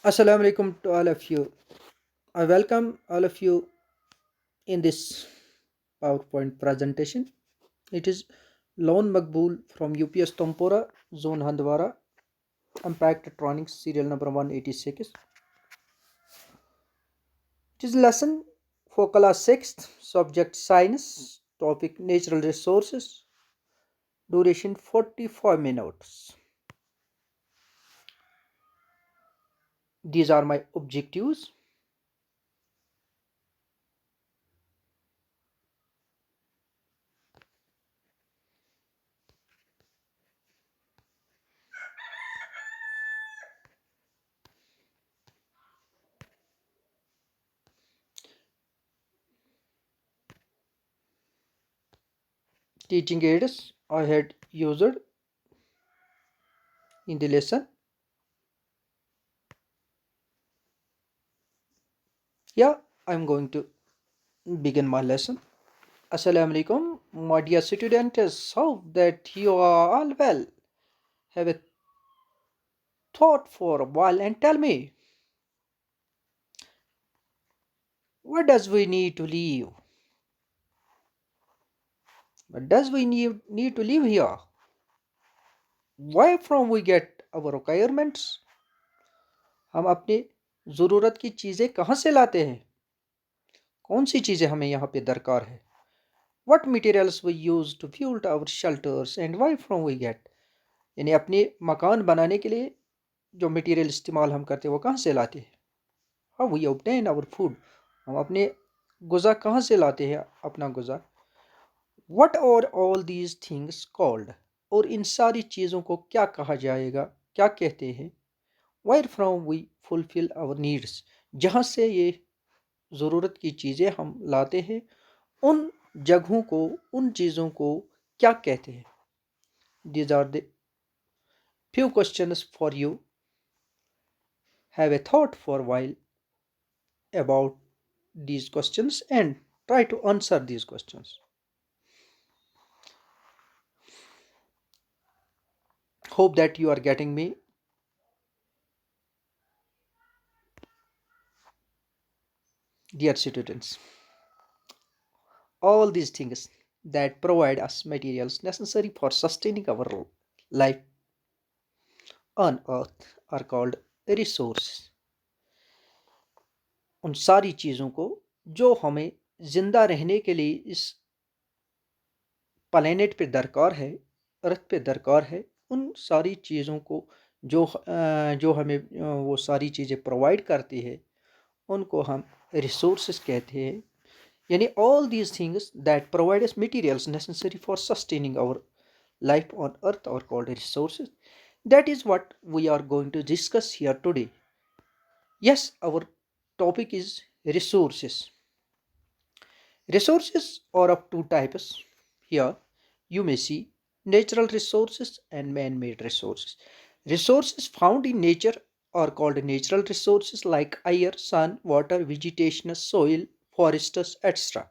Assalamu alaikum to all of you. I welcome all of you in this PowerPoint presentation. It is Lone Makbul from UPS Tompora, Zone Handwara, Impact Electronics, serial number 186. It is lesson for class 6th, subject science, topic natural resources, duration 45 minutes. These are my objectives. Teaching aids I had used in the lesson. Yeah, I'm going to begin my lesson. Assalamu alaikum, my dear students. Hope that you are all well. Have a thought for a while and tell me, what does we need to live? What does we need to live here? Why from we get our requirements? हम अपने ज़रूरत की चीज़ें कहाँ से लाते हैं? कौन सी चीज़ें हमें यहाँ पे दरकार है? What materials we use to build our shelters and why from we get? यानी अपने मकान बनाने के लिए जो मटेरियल इस्तेमाल हम करते हैं वो कहाँ से लाते हैं? How we obtain our food? हम अपने गुज़ा कहाँ से लाते हैं अपना गुज़ा? What are all these things called? और इन सारी चीज़ों को क्या कहा जाएगा? क्या कहते हैं? Where from we fulfill our needs? जहाँ से ये ज़रूरत की चीज़ें हम लाते हैं उन जगहों को, उन चीज़ों को क्या कहते हैं? These are the few questions for you. Have a thought for a while about these questions and try to answer these questions. Hope that you are getting me. Dear students, all these things that provide us materials necessary for sustaining our life on earth are called resources. उन सारी चीज़ों को जो हमें ज़िंदा रहने के लिए इस प्लेनेट पे दरकार है, अर्थ पे दरकार है, उन सारी चीज़ों को जो हमें वो सारी चीज़ें प्रोवाइड करती है उनको हम रिसोर्सेज कहते हैं. Yani all these things that provide us materials necessary for sustaining our life on earth are called resources. That is what we are going to discuss here today. Yes, our topic is resources. Resources are of two types. Here you may see natural resources and man-made resources. Resources found in nature are called natural resources like air, sun, water, vegetation, soil, forests, etc.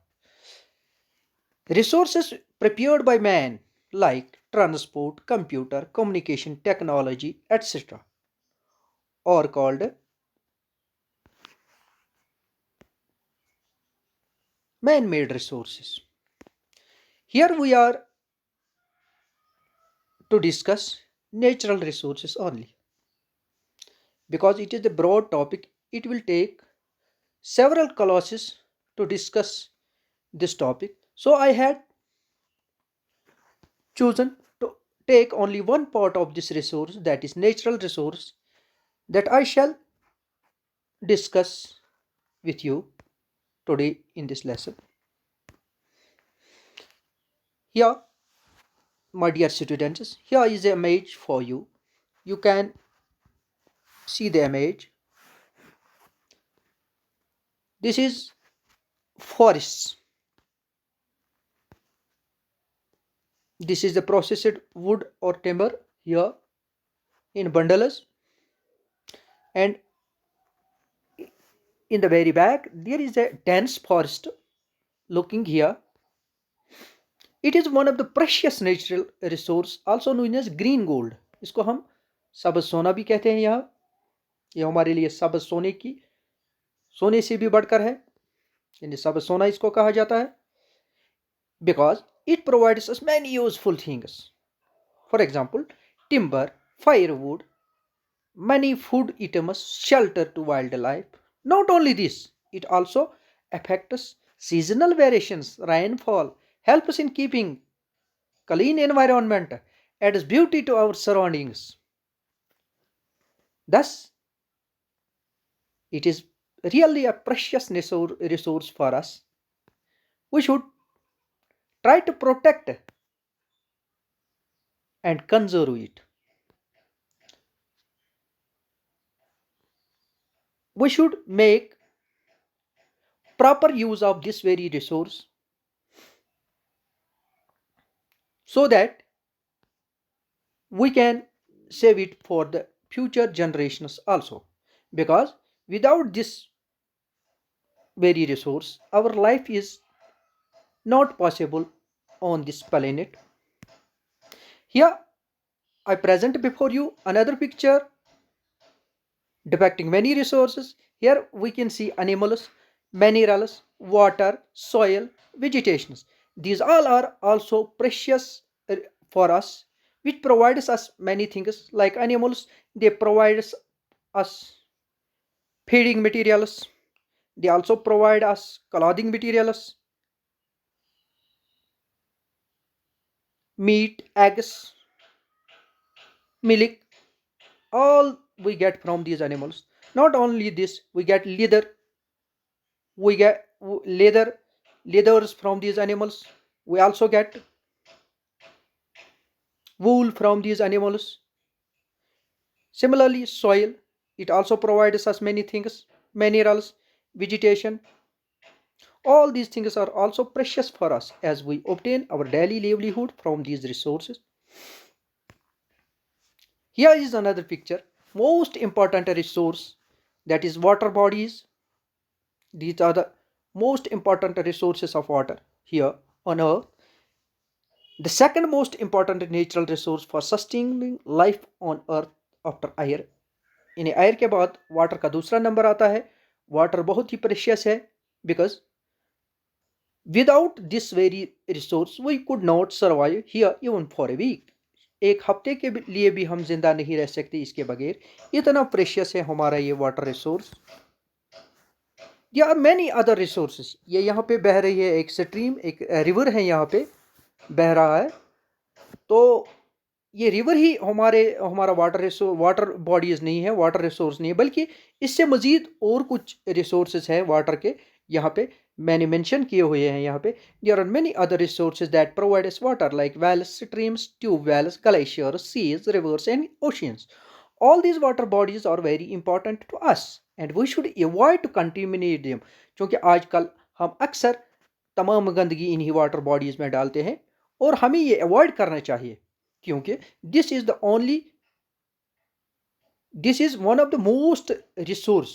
Resources prepared by man like transport, computer, communication, technology, etc. are called man-made resources. Here we are to discuss natural resources only. Because it is a broad topic, it will take several classes to discuss this topic. So I had chosen to take only one part of this resource, that is natural resource, that I shall discuss with you today in this lesson. Here, my dear students, here is an image for you. You can see the image. This is forests. This is the processed wood or timber here in bundles, and in the very back there is a dense forest looking here. It is one of the precious natural resource also known as green gold. इसको हम सबज सोना भी कहते हैं यहाँ. ये हमारे लिए सब सोने से भी बढ़कर है, यानी सब सोना इसको कहा जाता है, because it provides us many useful things. For example, timber, firewood, many food items, shelter to wildlife. Not only this, it also affects seasonal variations, rainfall, helps in keeping clean environment, adds beauty to our surroundings. Thus, it is really a precious resource for us. We should try to protect and conserve it. We should make proper use of this very resource so that we can save it for the future generations also, because without this very resource our life is not possible on this planet. Here I present before you another picture depicting many resources. Here we can see animals, minerals, water, soil, vegetations. These all are also precious for us, which provides us many things. Like animals, they provide us feeding materials. They also provide us clothing materials, meat, eggs, milk. All we get from these animals. Not only this, we get leather. We get leathers from these animals. We also get wool from these animals. Similarly, soil, it also provides us many things, minerals, vegetation. All these things are also precious for us as we obtain our daily livelihood from these resources. Here is another picture. Most important resource, that is water bodies. These are the most important resources of water here on earth. The second most important natural resource for sustaining life on earth after air. यानी air के बाद water का दूसरा number आता है. Water बहुत ही precious है, because without this very resource we could not survive here even for a week. एक हफ्ते के लिए भी हम जिंदा नहीं रह सकते इसके बगैर. इतना प्रेशियस है हमारा ये water resource. There are many other resources. ये यहाँ पे बह रही है एक स्ट्रीम, एक रिवर है यहाँ पे बह रहा है. तो ये रिवर ही हमारा वाटर बॉडीज नहीं है, वाटर रिसोर्स नहीं है, बल्कि इससे मज़ीद और कुछ रिसोर्सेज हैं वाटर के. यहाँ पे मैंने मेंशन किए हुए हैं. यहाँ पे there are many other resources that provide us water like wells, streams, tube wells, glaciers, seas, rivers and oceans. All these water bodies are very important to us and we should avoid to contaminate them. क्योंकि आजकल हम अक्सर तमाम गंदगी इन्हीं water bodies में डालते हैं और हमें ये अवॉइड करना चाहिए, क्योंकि this is one of the most resource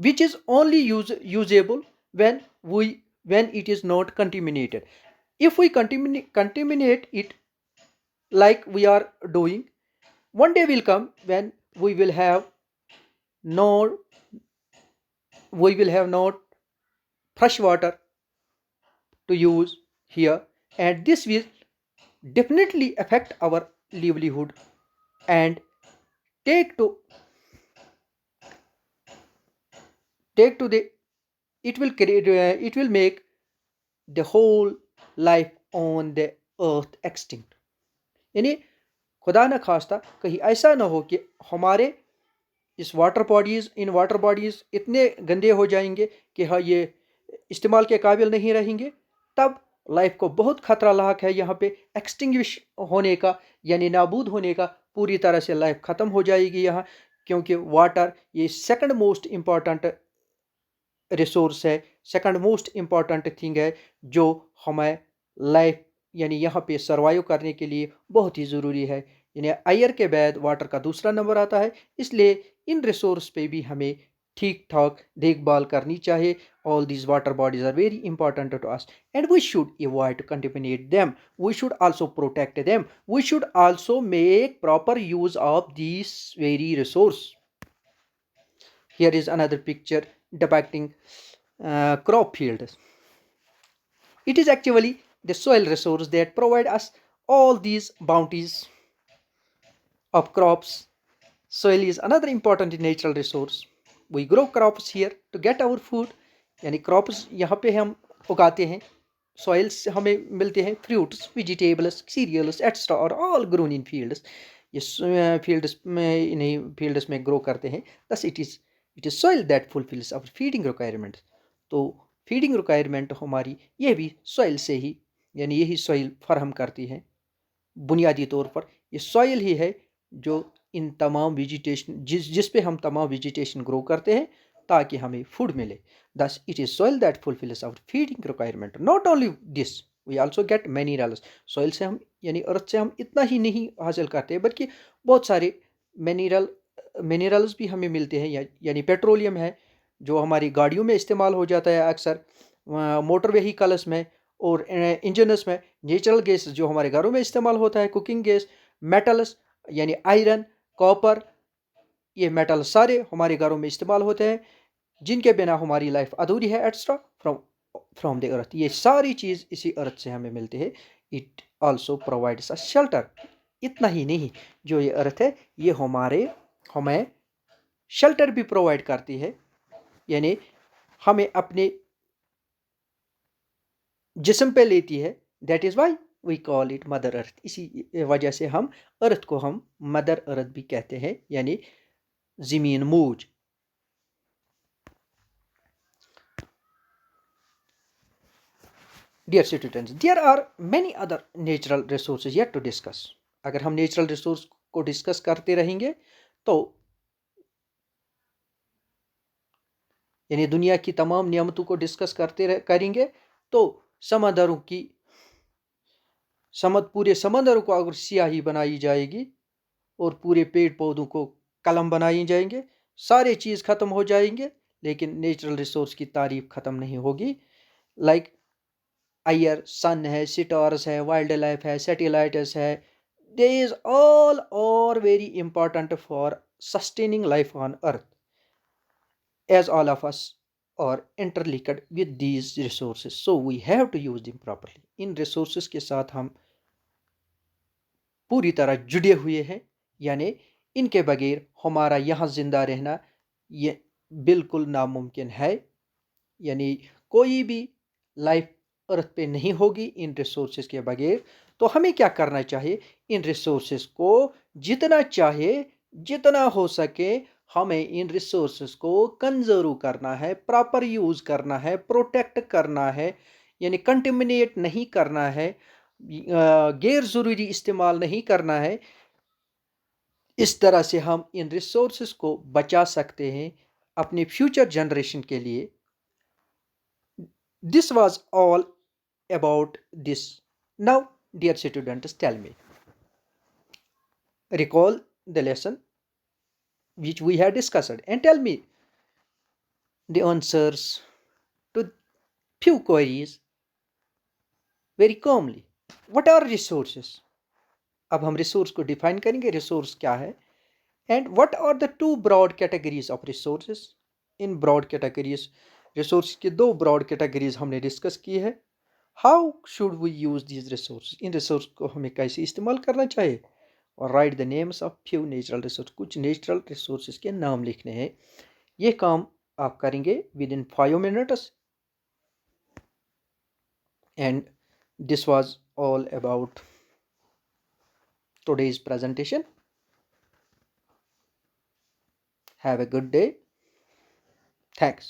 which is only usable when it is not contaminated. If we contaminate it like we are doing, one day will come when we will have no fresh water to use here, and this will definitely affect our livelihood and take to the it will make the whole life on the earth extinct. यानी खुदा न खास्ता कहीं ऐसा ना हो कि हमारे इन वाटर बॉडीज इतने गंदे हो जाएंगे कि हाँ ये इस्तेमाल के काबिल नहीं रहेंगे. तब लाइफ को बहुत खतरा लाक है यहाँ पे एक्सटिंग्विश होने का, यानी नाबूद होने का. पूरी तरह से लाइफ ख़त्म हो जाएगी यहाँ, क्योंकि वाटर ये सेकंड मोस्ट इम्पॉर्टेंट रिसोर्स है, सेकंड मोस्ट इम्पॉर्टेंट थिंग है जो हमें लाइफ यानी यहाँ पे सर्वाइव करने के लिए बहुत ही ज़रूरी है. यानी एयर के बाद वाटर का दूसरा नंबर आता है, इसलिए इन रिसोर्स पे भी हमें ठीक ठाक देखभाल करनी चाहिए. All these water bodies are very important to us, and we should avoid to contaminate them. We should also protect them. We should also make proper use of these very resource. Here is another picture depicting crop fields. It is actually the soil resource that provide us all these bounties of crops. Soil is another important natural resource. We grow crops here to get our food. यानी crops यहाँ पे हम उगाते हैं. Soil से हमें मिलते हैं फ्रूट्स, वेजिटेबल्स, सीरियल्स एक्स्ट्रा और ऑल ग्रोन इन फील्ड्स. ये फील्ड्स में, इन्हीं फील्ड्स में ग्रो करते हैं. Thus it is soil that fulfils our feeding requirement. तो फीडिंग रिक्वायरमेंट हमारी ये भी सॉइल से ही, यानी यही सॉइल फराहम करती है. बुनियादी तौर पर ये सॉइल ही है जो इन तमाम वेजिटेशन जिस पे हम तमाम वेजिटेशन ग्रो करते हैं ताकि हमें फूड मिले. Thus it is soil that fulfils our feeding requirement. Not only this, we also get minerals. Soil से हम, यानी अर्थ से हम इतना ही नहीं हासिल करते हैं, बल्कि बहुत सारे मिनरल्स भी हमें मिलते हैं. यानी पेट्रोलियम है जो हमारी गाड़ियों में इस्तेमाल हो जाता है अक्सर, मोटर व्हीकल्स में और इंजनस में. नेचुरल गैस जो हमारे घरों में इस्तेमाल होता है, कुकिंग गैस. मेटल्स यानी आयरन, कॉपर, ये मेटल सारे हमारे घरों में इस्तेमाल होते हैं, जिनके बिना हमारी लाइफ अधूरी है. एक्स्ट्रा फ्रॉम द अर्थ, ये सारी चीज़ इसी अर्थ से हमें मिलती है. It also provides a shelter. इतना ही नहीं, जो ये अर्थ है ये हमें शेल्टर भी प्रोवाइड करती है. यानी हमें अपने जिस्म पे लेती है. That is why we call it mother earth. इसी वजह से हम अर्थ को हम मदर अर्थ भी कहते हैं, यानी ज़मीन मूज. Dear students, there are many other natural resources yet to discuss. अगर हम नेचुरल रिसोर्स को डिस्कस करते रहेंगे तो, यानी दुनिया की तमाम नियामतों को डिस्कस करेंगे तो पूरे समंदरों को अगर स्याही बनाई जाएगी और पूरे पेड़ पौधों को कलम बनाए जाएंगे, सारे चीज़ ख़त्म हो जाएंगे, लेकिन नेचुरल रिसोर्स की तारीफ ख़त्म नहीं होगी. लाइक एयर, सन है, स्टार्स है, वाइल्ड लाइफ है, सैटेलाइट्स है. They all are very important for sustaining life on earth, as all of us are interlinked with these resources, so we have to use them properly. In resources के साथ हम पूरी तरह जुड़े हुए हैं, यानी इनके बगैर हमारा यहाँ जिंदा रहना ये बिल्कुल नामुमकिन है. यानी कोई भी लाइफ अर्थ पे नहीं होगी इन रिसोर्सेज के बगैर. तो हमें क्या करना चाहिए? इन रिसोर्सेज को जितना चाहे, जितना हो सके, हमें इन रिसोर्सेज को कंजर्व करना है, प्रॉपर यूज़ करना है, प्रोटेक्ट करना है, यानी कंटेमिनेट नहीं करना है, गैर ज़रूरी इस्तेमाल नहीं करना है. इस तरह से हम इन रिसोर्सेज को बचा सकते हैं अपने फ्यूचर जनरेशन के लिए. This was all about this. Now, dear students, tell me, recall the lesson which we have discussed and tell me the answers to few queries very calmly. What are resources? अब हम resource को define करेंगे, resource क्या है. And what are the two broad categories of resources. In broad categories, resource की दो broad categories हमने discuss की है. How should we use these resource. इन रिसोर्स को हमें कैसे इस्तेमाल करना चाहिए. और write the names of few natural resource. कुछ नेचुरल रिसोर्सेज के नाम लिखने हैं. ये काम आप करेंगे with in 5 minutes. And this was all about today's presentation. Have a good day. Thanks.